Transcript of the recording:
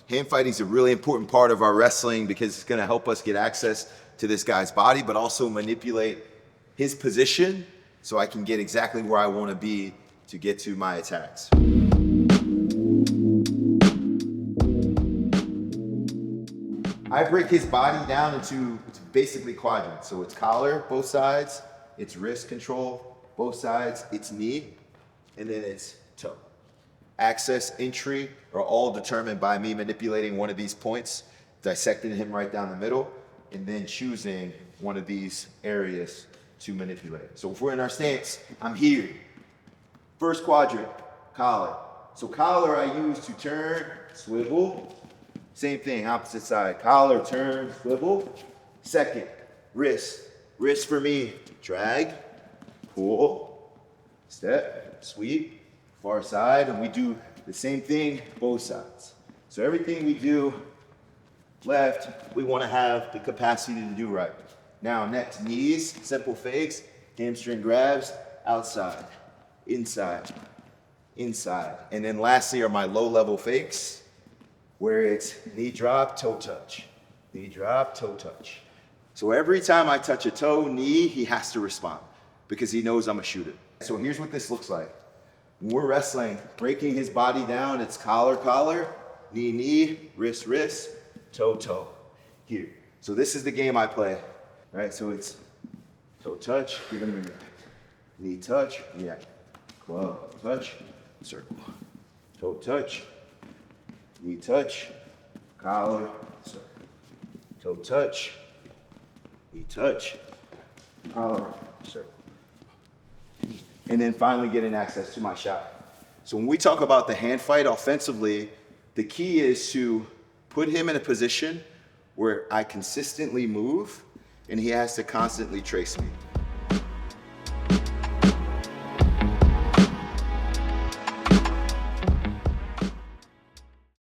Hand fighting is a really important part of our wrestling because it's gonna help us get access to this guy's body, but also manipulate his position so I can get exactly where I wanna be to get to my attacks. I break his body down into basically quadrants. So it's collar, both sides, it's wrist control, both sides, it's knee, and then it's toe. Access, entry are all determined by me manipulating one of these points, dissecting him right down the middle, and then choosing one of these areas to manipulate. So if we're in our stance, I'm here. First quadrant, collar. So collar I use to turn, swivel. Same thing, opposite side. Collar, turn, swivel. Second, wrist. Wrist for me, drag, pull, step, sweep, far side, and we do the same thing both sides. So everything we do left, we want to have the capacity to do right. Now next, knees, simple fakes, hamstring grabs, outside, inside, inside. And then lastly are my low-level fakes, where it's knee drop, toe touch, knee drop, toe touch. So every time I touch a toe, knee, he has to respond because he knows I'm a shooter. So here's what this looks like. When we're wrestling, breaking his body down, it's collar, collar, knee, knee, wrist, wrist, toe, toe, here. So this is the game I play, right? So it's toe touch, give him a react. Knee touch, react. Glove touch, circle. Toe touch, knee touch, collar, circle. Toe touch, knee touch, collar, circle. And then finally getting access to my shot. So when we talk about the hand fight offensively, the key is to put him in a position where I consistently move and he has to constantly trace me.